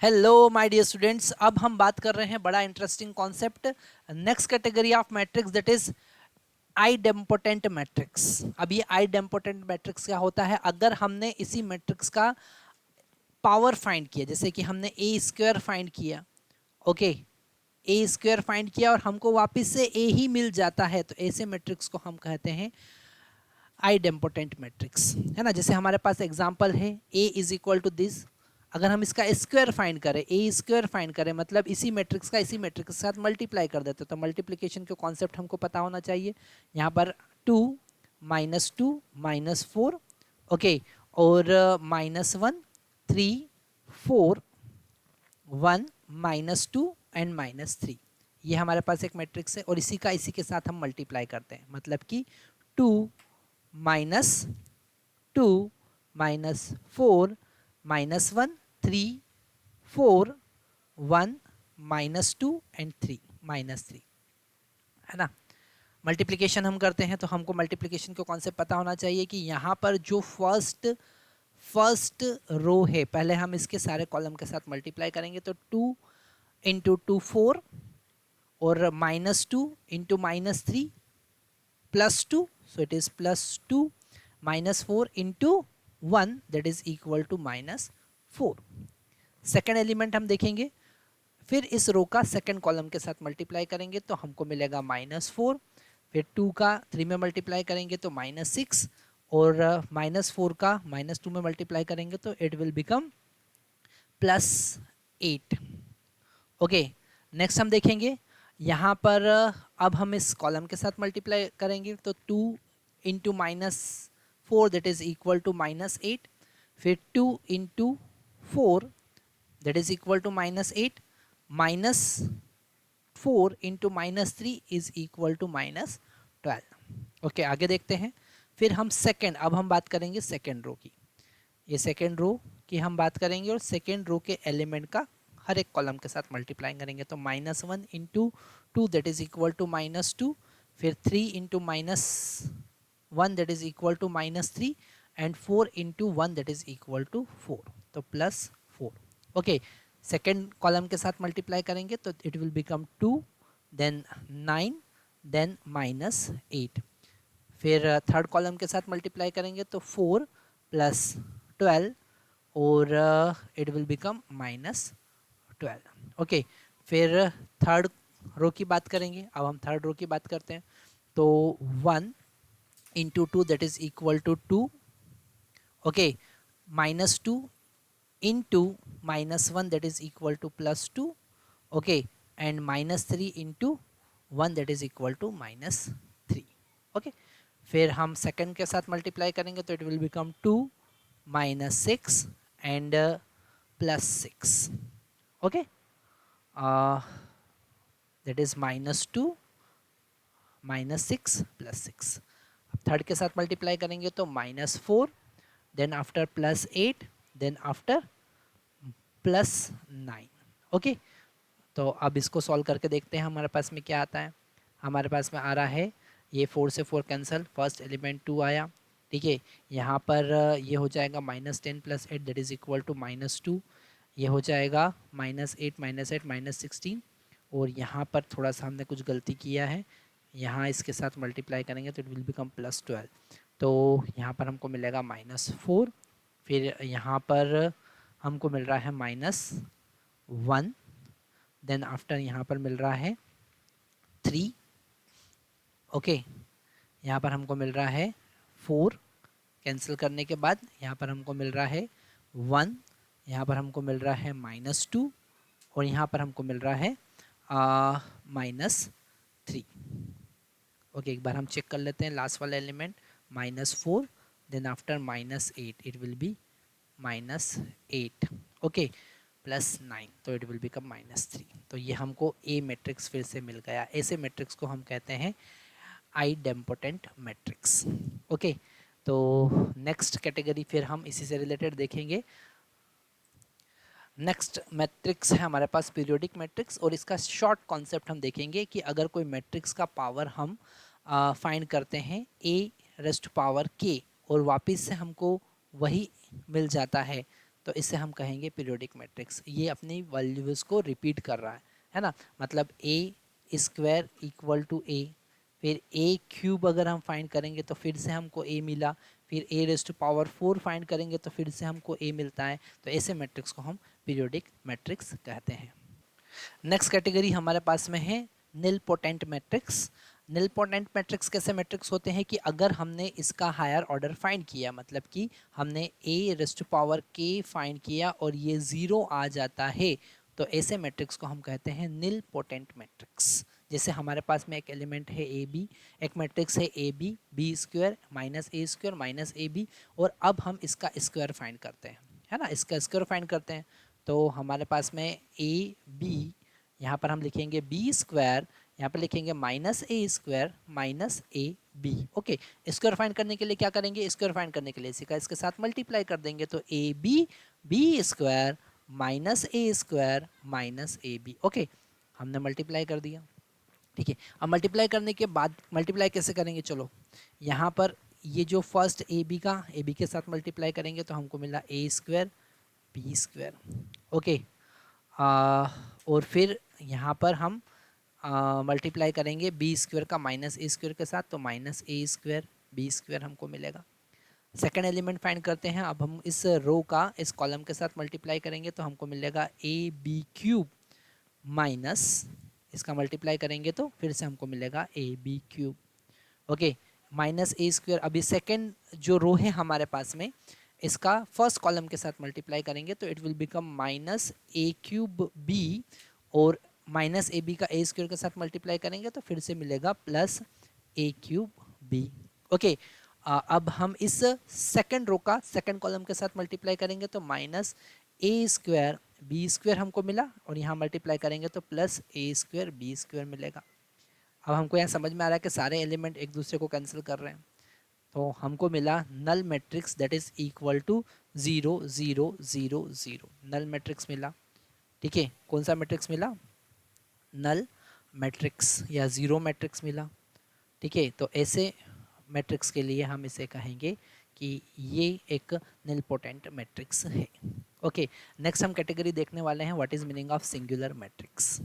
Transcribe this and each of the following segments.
Hello my dear students, अब हम बात कर रहे हैं बड़ा interesting concept, next category of matrix, that is idempotent matrix. अब ये आइडेम्पोटेंट मैट्रिक्स क्या होता है? अगर हमने इसी मैट्रिक्स का पावर फाइंड किया, जैसे कि हमने ए स्क्वायर फाइंड किया, ओके, ए स्क्वायर फाइंड किया और हमको वापस से ए ही मिल जाता है, तो ऐसे मैट्रिक्स को हम कहते हैं आइडेम्पोटेंट मैट्रिक्स, है ना। जैसे हमारे पास एग्जांपल है ए इज इक्वल टू दिस। अगर हम इसका स्क्वायर फाइंड करें, ए स्क्वायर फाइंड करें, मतलब इसी मैट्रिक्स का इसी मैट्रिक्स के साथ मल्टीप्लाई कर देते, तो मल्टीप्लिकेशन के कॉन्सेप्ट हमको पता होना चाहिए। यहाँ पर 2 -2 -4, ओके, और -1 3 4 1 -2 एंड -3, ये हमारे पास एक मैट्रिक्स है और इसी का इसी के साथ हम मल्टीप्लाई करते हैं, मतलब कि 2 -2 -4 -1 3 4 1 -2 एंड 3 -3, है ना। मल्टीप्लिकेशन हम करते हैं तो हमको मल्टीप्लिकेशन का कॉन्सेप्ट पता होना चाहिए कि यहाँ पर जो फर्स्ट रो है, पहले हम इसके सारे कॉलम के साथ मल्टीप्लाई करेंगे, तो 2 × 2 4 और -2 × -3 +2, so it is +2 -4 × 1, that is equal to -4। Second element हम देखेंगे, फिर इस रो का सेकेंड कॉलम के साथ मल्टीप्लाई करेंगे तो हमको मिलेगा -4, फिर 2 का 3 में मल्टीप्लाई करेंगे तो -6, और -4 का -2 में मल्टीप्लाई करेंगे तो it will become +8। Okay, next हम देखेंगे यहाँ पर अब हम इस कॉलम के साथ मल्टीप्लाई करेंगे तो 2 × -4 दैट इज इक्वल टू -8, फिर 2 × 4 that is equal to -8, -4 × -3 is equal to -12। Okay, आगे देखते हैं। फिर हम सेकेंड, अब हम बात करेंगे सेकेंड रो की, ये सेकेंड रो की हम बात करेंगे और सेकेंड रो के एलिमेंट का हर एक कॉलम के साथ मल्टीप्लाई करेंगे, तो -1 × 2 दैट इज इक्वल टू -2, फिर 3 × -1 that is equal to -3 and 4 × 1 that is equal to 4, तो +4। ओके, सेकेंड कॉलम के साथ मल्टीप्लाई करेंगे तो it will become 2, then 9, then -8, फिर थर्ड कॉलम के साथ मल्टीप्लाई करेंगे तो 4 + 12 और इट विल बिकम -12। ओके, फिर थर्ड रो की बात करेंगे, अब हम थर्ड रो की बात करते हैं, तो 1 × 2 that is equal to 2, okay, -2 × -1 that is equal to +2, okay, and -3 × 1 that is equal to -3। Okay, फिर हम सेकंड के साथ मल्टीप्लाई करेंगे तो it will become 2 -6 and +6, okay, that is -2 -6 +6। अब थर्ड के साथ मल्टीप्लाई करेंगे तो -4, then after +8, then after +9। Okay, तो अब इसको सॉल्व करके देखते हैं हमारे पास में क्या आता है। हमारे पास में आ रहा है, ये 4 से 4 कैंसिल, फर्स्ट एलिमेंट 2 आया, ठीक है। यहाँ पर ये हो जाएगा -10 + 8 दैट इज इक्वल टू -2, ये हो जाएगा -8 -8 -16, और यहाँ पर थोड़ा सा हमने कुछ गलती किया है, यहाँ इसके साथ मल्टीप्लाई करेंगे तो इट विल बिकम +12, तो यहाँ पर हमको मिलेगा -4, फिर यहाँ पर हमको मिल रहा है -1, देन आफ्टर यहाँ पर मिल रहा है 3, ओके, यहाँ पर हमको मिल रहा है 4, कैंसिल करने के बाद यहाँ पर हमको मिल रहा है 1, यहाँ पर हमको मिल रहा है -2, और यहाँ पर हमको मिल रहा है -3। ओके, एक बार हम चेक कर लेते हैं लास्ट वाला element, -4, then after -8 it will be -8, okay, +9, तो इट विल बिकम -3। तो ये हमको ए मैट्रिक्स फिर से मिल गया। ऐसे मैट्रिक्स को हम कहते हैं आइडेम्पोटेंट मैट्रिक्स। ओके, तो नेक्स्ट कैटेगरी फिर हम इसी से रिलेटेड देखेंगे। नेक्स्ट मैट्रिक्स है हमारे पास पीरियोडिक मैट्रिक्स, और इसका शॉर्ट कॉन्सेप्ट हम देखेंगे कि अगर कोई मैट्रिक्स का पावर हम फाइंड करते हैं a⁻k और वापस से हमको वही मिल जाता है, तो इसे हम कहेंगे पीरियोडिक मैट्रिक्स। ये अपनी वैल्यूज़ को रिपीट कर रहा है ना, मतलब ए स्क्वायर इक्वल टू ए, फिर ए क्यूब अगर हम फाइंड करेंगे तो फिर से हमको ए मिला, फिर ए रेज़ टू पावर 4 फाइंड करेंगे तो फिर से हमको ए मिलता है। तो ऐसे मैट्रिक्स को हम पीरियोडिक मैट्रिक्स कहते हैं। नेक्स्ट कैटेगरी हमारे पास में है निलपोटेंट मैट्रिक्स। निलपोटेंट मैट्रिक्स कैसे मैट्रिक्स होते हैं कि अगर हमने इसका हायर ऑर्डर फाइंड किया, मतलब कि हमने ए रेज़ टू पावर के फाइंड किया और ये ज़ीरो आ जाता है, तो ऐसे मैट्रिक्स को हम कहते हैं निलपोटेंट मैट्रिक्स। जैसे हमारे पास में एक एलिमेंट है ए बी, एक मैट्रिक्स है A B B square minus A square minus A B, और अब हम इसका स्क्वायर फाइंड करते हैं, है ना, इसका स्क्वायर फाइंड करते हैं। तो हमारे पास में ए बी, यहाँ पर हम लिखेंगे बी स्क्वायर, यहाँ पर लिखेंगे minus A square minus A B. Okay, square find करने के लिए क्या करेंगे, स्क्वायर फाइंड करने के लिए इसी का इसके साथ मल्टीप्लाई कर देंगे, तो A B B square minus A square minus A B. Okay, हमने मल्टीप्लाई कर दिया, ठीक है। अब मल्टीप्लाई करने के बाद मल्टीप्लाई कैसे करेंगे, चलो यहाँ पर ये जो फर्स्ट ए बी का ए बी के साथ मल्टीप्लाई करेंगे तो हमको मिला ए स्क्वायर बी स्क्वायर। ओके, और फिर यहाँ पर हम मल्टीप्लाई करेंगे बी स्क्वायर का माइनस ए स्क्वायर के साथ, तो minus A square B square हमको मिलेगा। सेकेंड एलिमेंट फाइंड करते हैं, अब हम इस रो का इस कॉलम के साथ मल्टीप्लाई करेंगे तो हमको मिलेगा ए बी क्यूब माइनस, इसका मल्टीप्लाई करेंगे तो फिर से हमको मिलेगा A B cube. Okay, minus A square, अभी सेकेंड जो रो है हमारे पास में, इसका फर्स्ट कॉलम के साथ मल्टीप्लाई करेंगे तो it will become minus A cube B, और माइनस ए बी का ए स्क्वायर के साथ मल्टीप्लाई करेंगे तो फिर से मिलेगा प्लस ए क्यूब बी। ओके, अब हम इस सेकंड रो का सेकंड कॉलम के साथ मल्टीप्लाई करेंगे तो minus A square B square हमको मिला, और यहाँ मल्टीप्लाई करेंगे तो प्लस ए स्क्वायर बी स्क्वायर मिलेगा। अब हमको यहाँ समझ में आ रहा है कि सारे एलिमेंट एक दूसरे को कैंसिल कर रहे हैं, तो हमको मिला null matrix that is equal to 0 0 0 0, null matrix मिला। ठीक है, कौन सा मैट्रिक्स मिला, नल मैट्रिक्स या ज़ीरो मैट्रिक्स मिला। ठीक है, तो ऐसे मैट्रिक्स के लिए हम इसे कहेंगे कि ये एक निलपोटेंट मैट्रिक्स है। ओके, नेक्स्ट हम कैटेगरी देखने वाले हैं what is meaning of singular matrix.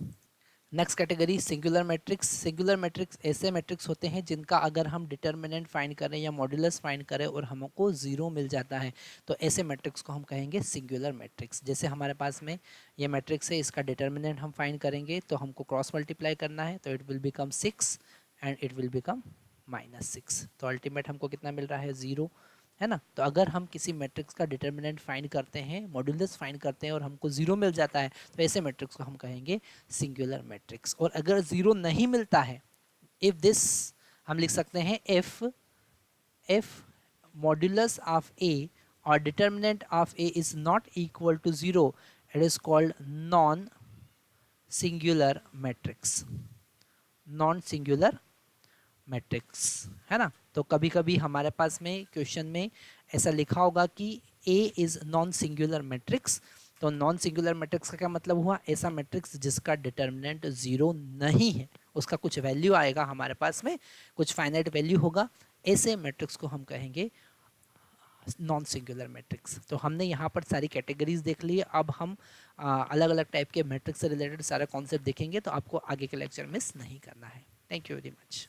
Next category singular matrix. Singular matrix ऐसे मैट्रिक्स होते हैं जिनका अगर हम डिटर्मिनेंट फाइंड करें या मॉड्यूलस फाइंड करें और हमको ज़ीरो मिल जाता है, तो ऐसे मैट्रिक्स को हम कहेंगे सिंगुलर मैट्रिक्स। जैसे हमारे पास में ये मैट्रिक्स है, इसका डिटर्मिनेंट हम फाइंड करेंगे तो हमको क्रॉस मल्टीप्लाई करना है, तो it will become 6 and it will become -6, तो अल्टीमेट हमको कितना मिल रहा है, 0, है ना। तो अगर हम किसी मैट्रिक्स का डिटर्मिनेंट फाइंड करते हैं, मॉड्यूलस फाइंड करते हैं और हमको 0 मिल जाता है, तो ऐसे मैट्रिक्स को हम कहेंगे सिंगुलर मैट्रिक्स। और अगर 0 नहीं मिलता है, इफ दिस, हम लिख सकते हैं इफ मॉड्यूलस ऑफ ए और determinant of A is not equal to 0, it is called non singular matrix, non singular matrix, है ना। तो कभी कभी हमारे पास में क्वेश्चन में ऐसा लिखा होगा कि A is non singular matrix, तो नॉन सिंगुलर मैट्रिक्स का क्या मतलब हुआ, ऐसा मैट्रिक्स जिसका डिटर्मिनेंट 0 नहीं है, उसका कुछ वैल्यू आएगा हमारे पास में, कुछ फाइनाइट वैल्यू होगा, ऐसे मैट्रिक्स को हम कहेंगे नॉन सिंगुलर मैट्रिक्स। तो हमने यहाँ पर सारी कैटेगरीज देख ली। अब हम अलग अलग टाइप के मैट्रिक्स से रिलेटेड सारा कॉन्सेप्ट देखेंगे, तो आपको आगे के लेक्चर मिस नहीं करना है। Thank you very much.